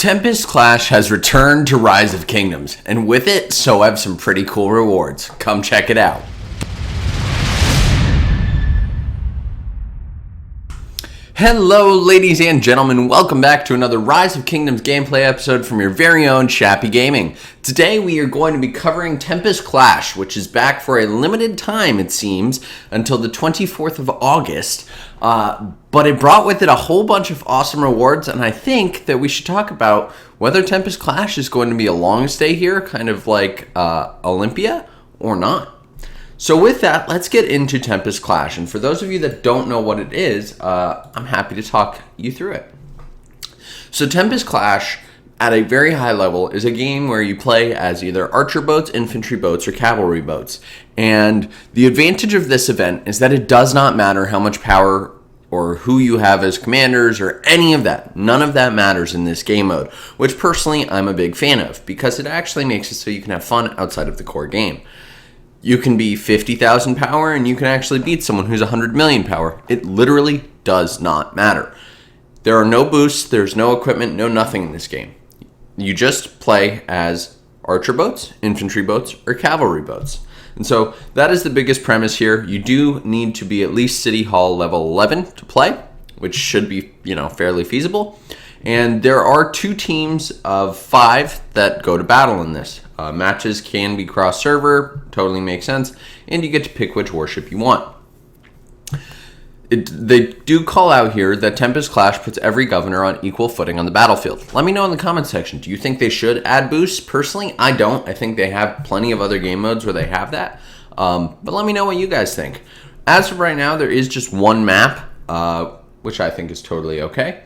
Tempest Clash has returned to Rise of Kingdoms, and with it, so have some pretty cool rewards. Come check it out. Hello ladies and gentlemen, welcome back to another Rise of Kingdoms gameplay episode from your very own Shappy Gaming. Today we are going to be covering Tempest Clash, which is back for a limited time it seems, until the 24th of August. But it brought with it a whole bunch of awesome rewards, and I think that we should talk about whether Tempest Clash is going to be a long stay here, kind of like Olympia, or not. So with that, let's get into Tempest Clash. And for those of you that don't know what it is, I'm happy to talk you through it. So Tempest Clash, at a very high level, is a game where you play as either archer boats, infantry boats, or cavalry boats. And the advantage of this event is that it does not matter how much power or who you have as commanders or any of that. None of that matters in this game mode, which personally I'm a big fan of because it actually makes it so you can have fun outside of the core game. You can be 50,000 power and you can actually beat someone who's 100 million power. It literally does not matter. There are no boosts, there's no equipment, no nothing in this game. You just play as archer boats, infantry boats, or cavalry boats. And so that is the biggest premise here. You do need to be at least City Hall level 11 to play, which should be, fairly feasible. And there are two teams of 5 that go to battle in this. Matches can be cross-server, totally makes sense, and you get to pick which warship you want. They do call out here that Tempest Clash puts every governor on equal footing on the battlefield. Let me know in the comments section. Do you think they should add boosts? Personally, I don't. I think they have plenty of other game modes where they have that. But let me know what you guys think. As of right now, there is just one map, which I think is totally okay.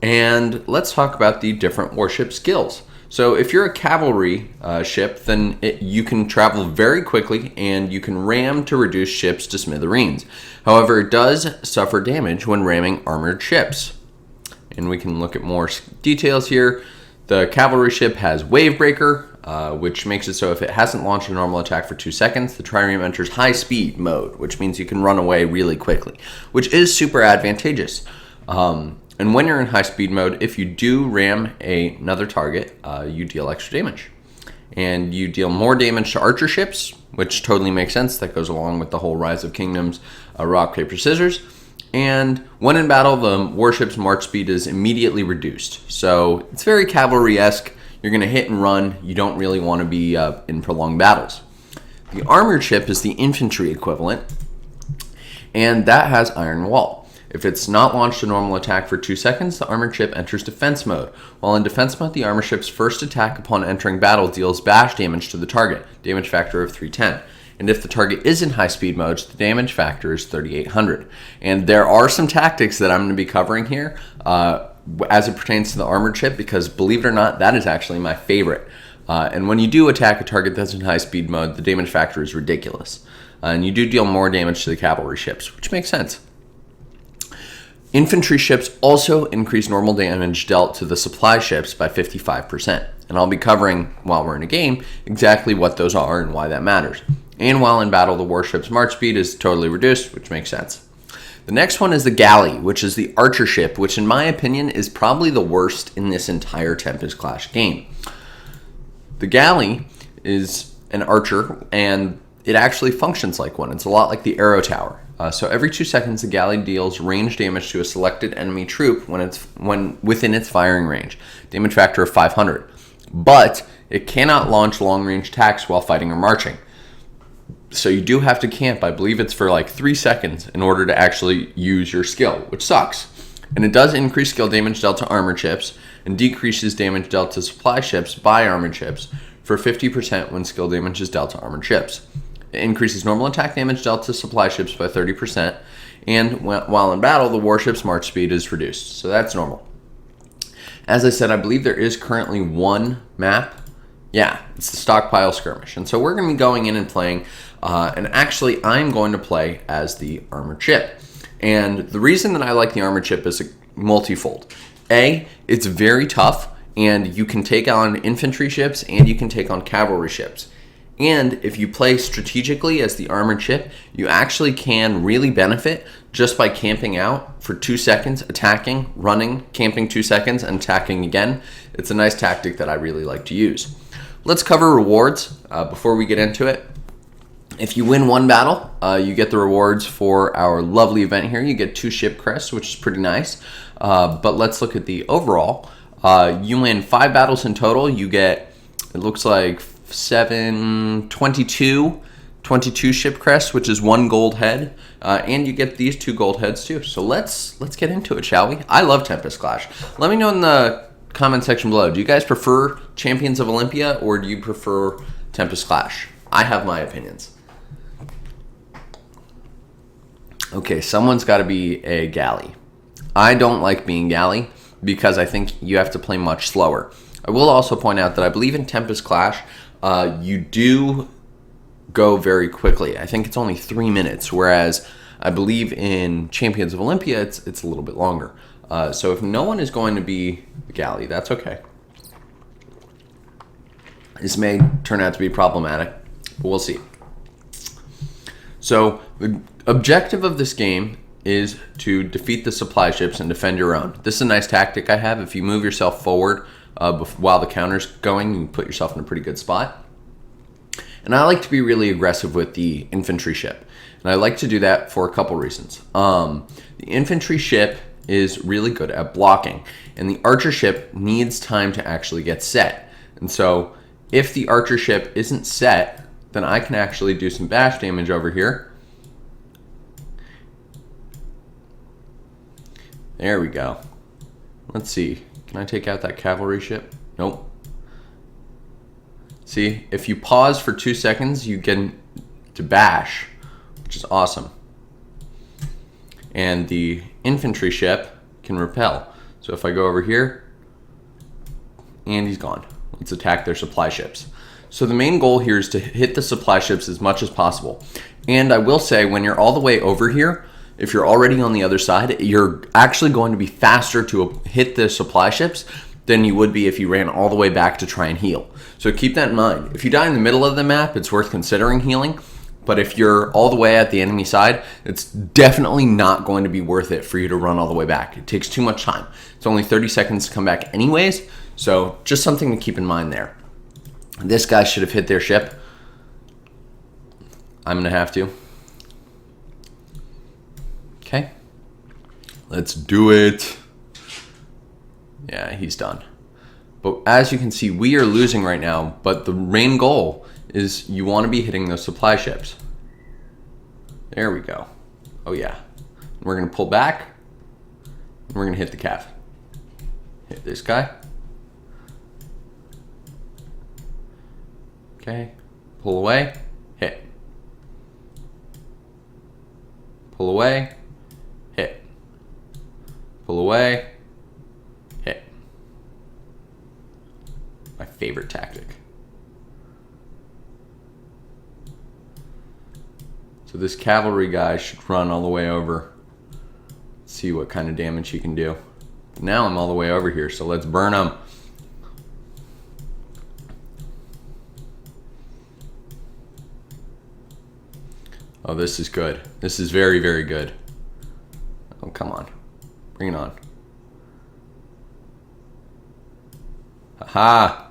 And let's talk about the different warship skills. So if you're a cavalry ship, then you can travel very quickly and you can ram to reduce ships to smithereens. However, it does suffer damage when ramming armored ships. And we can look at more details here. The cavalry ship has Wave Breaker, which makes it so if it hasn't launched a normal attack for 2 seconds, the trireme enters high speed mode, which means you can run away really quickly, which is super advantageous. And when you're in high speed mode, if you do ram another target, you deal extra damage. And you deal more damage to archer ships, which totally makes sense. That goes along with the whole Rise of Kingdoms rock, paper, scissors. And when in battle, the warship's march speed is immediately reduced. So it's very cavalry-esque. You're going to hit and run. You don't really want to be in prolonged battles. The armored ship is the infantry equivalent, and that has Iron Wall. If it's not launched a normal attack for 2 seconds, the armored ship enters defense mode. While in defense mode, the armored ship's first attack upon entering battle deals bash damage to the target, damage factor of 310. And if the target is in high speed mode, the damage factor is 3800. And there are some tactics that I'm going to be covering here as it pertains to the armored ship, because believe it or not, that is actually my favorite. And when you do attack a target that's in high speed mode, the damage factor is ridiculous. And you do deal more damage to the cavalry ships, which makes sense. Infantry ships also increase normal damage dealt to the supply ships by 55%. And I'll be covering, while we're in a game, exactly what those are and why that matters. And while in battle, the warship's march speed is totally reduced, which makes sense. The next one is the galley, which is the archer ship, which in my opinion is probably the worst in this entire Tempest Clash game. The galley is an archer, and it actually functions like one. It's a lot like the arrow tower. So every 2 seconds, the galley deals range damage to a selected enemy troop when within its firing range. Damage factor of 500. But it cannot launch long-range attacks while fighting or marching. So you do have to camp. I believe it's for like 3 seconds in order to actually use your skill, which sucks. And it does increase skill damage dealt to armored ships and decreases damage dealt to supply ships by armored ships for 50% when skill damage is dealt to armored ships. It increases normal attack damage dealt to supply ships by 30%, and while in battle, the warship's march speed is reduced, so that's normal. As I said, I believe there is currently one map. Yeah, it's the Stockpile Skirmish, and so we're going to be going in and playing, and actually I'm going to play as the armored ship. And the reason that I like the armored ship is multifold. A, it's very tough, and you can take on infantry ships, and you can take on cavalry ships. And if you play strategically as the armored ship, you actually can really benefit just by camping out for 2 seconds, attacking, running, camping 2 seconds, and attacking again. It's a nice tactic that I really like to use. Let's cover rewards before we get into it. If you win one battle, you get the rewards for our lovely event here. You get 2 ship crests, which is pretty nice. But let's look at the overall. You win 5 battles in total. You get, it looks like 22 ship crests, which is 1 gold head. And you get these 2 gold heads too. So let's get into it, shall we? I love Tempest Clash. Let me know in the comment section below. Do you guys prefer Champions of Olympia or do you prefer Tempest Clash? I have my opinions. Okay, someone's got to be a galley. I don't like being galley because I think you have to play much slower. I will also point out that I believe in Tempest Clash, you do go very quickly. I think it's only 3 minutes, whereas I believe in Champions of Olympia, it's a little bit longer. So if no one is going to be the galley, that's okay. This may turn out to be problematic, but we'll see. So the objective of this game is to defeat the supply ships and defend your own. This is a nice tactic I have. If you move yourself forward while the counter's going, you put yourself in a pretty good spot. And I like to be really aggressive with the infantry ship. And I like to do that for a couple reasons. The infantry ship is really good at blocking, and the archer ship needs time to actually get set. And so if the archer ship isn't set, then I can actually do some bash damage over here. There we go. Let's see. Can I take out that cavalry ship? Nope. See, if you pause for 2 seconds, you get to bash, which is awesome. And the infantry ship can repel. So if I go over here, and he's gone. Let's attack their supply ships. So the main goal here is to hit the supply ships as much as possible. And I will say, when you're all the way over here, if you're already on the other side, you're actually going to be faster to hit the supply ships than you would be if you ran all the way back to try and heal. So keep that in mind. If you die in the middle of the map, it's worth considering healing. But if you're all the way at the enemy side, it's definitely not going to be worth it for you to run all the way back. It takes too much time. It's only 30 seconds to come back anyways. So just something to keep in mind there. This guy should have hit their ship. I'm going to have to. Okay. Let's do it. Yeah, he's done. But as you can see, we are losing right now. But the main goal is you want to be hitting those supply ships. There we go. Oh yeah. We're going to pull back. And we're going to hit the cav. Hit this guy. Okay. Pull away. Hit. Pull away. Hit. Pull away. Hit. My favorite tactic. So this cavalry guy should run all the way over. See what kind of damage he can do. Now I'm all the way over here, so let's burn him. Oh, this is good. This is very, very good. Oh, come on. Bring it on. Aha!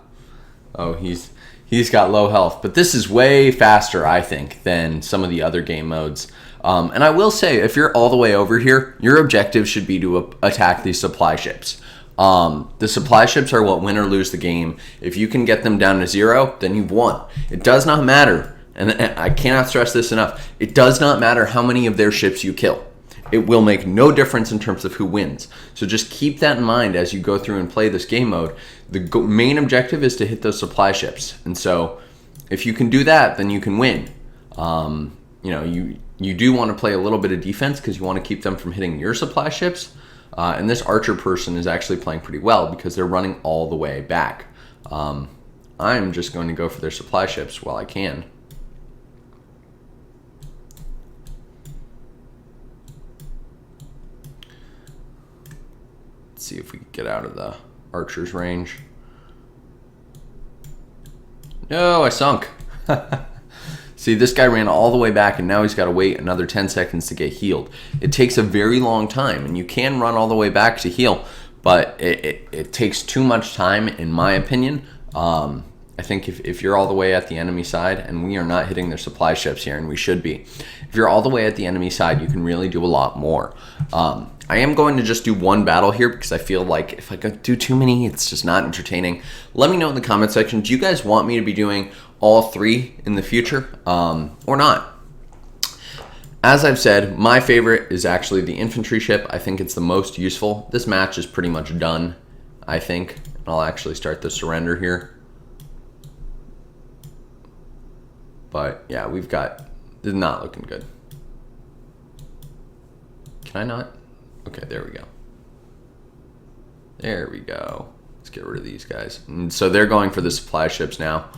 Oh, he's got low health. But this is way faster, I think, than some of the other game modes. And I will say, if you're all the way over here, your objective should be to attack these supply ships. The supply ships are what win or lose the game. If you can get them down to 0, then you've won. It does not matter, and I cannot stress this enough, it does not matter how many of their ships you kill. It will make no difference in terms of who wins. So just keep that in mind as you go through and play this game mode. The main objective is to hit those supply ships. And so if you can do that, then you can win. You do want to play a little bit of defense because you want to keep them from hitting your supply ships. And this archer person is actually playing pretty well because they're running all the way back. I'm just going to go for their supply ships while I can. See if we can get out of the archer's range. No, I sunk. See, this guy ran all the way back, and now he's got to wait another 10 seconds to get healed. It takes a very long time, and you can run all the way back to heal, but it takes too much time, in my opinion. I think if you're all the way at the enemy side, and we are not hitting their supply ships here, and we should be. If you're all the way at the enemy side, you can really do a lot more. I am going to just do one battle here because I feel like if I do too many, it's just not entertaining. Let me know in the comment section, do you guys want me to be doing all 3 in the future or not? As I've said, my favorite is actually the infantry ship. I think it's the most useful. This match is pretty much done, I think. I'll actually start the surrender here. But yeah, this is not looking good. Can I not? Okay, there we go. There we go. Let's get rid of these guys. And so they're going for the supply ships now,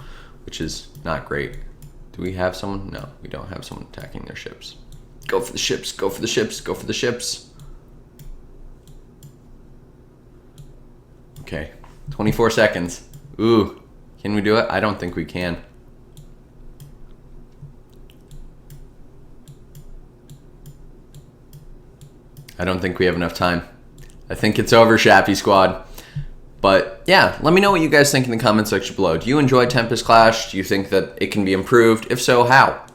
which is not great. Do we have someone? No, we don't have someone attacking their ships. Go for the ships, go for the ships, go for the ships. Okay, 24 seconds. Ooh, can we do it? I don't think we can. I don't think we have enough time. I think it's over, Shappy Squad. But yeah, let me know what you guys think in the comment section below. Do you enjoy Tempest Clash? Do you think that it can be improved? If so, how?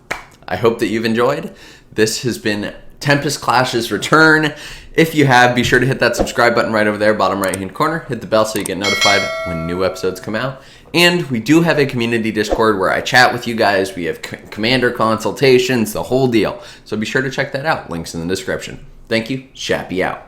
I hope that you've enjoyed. This has been Tempest Clash's return. If you have, be sure to hit that subscribe button right over there, bottom right-hand corner. Hit the bell so you get notified when new episodes come out. And we do have a community Discord where I chat with you guys. We have commander consultations, the whole deal. So be sure to check that out. Links in the description. Thank you. Shappy out.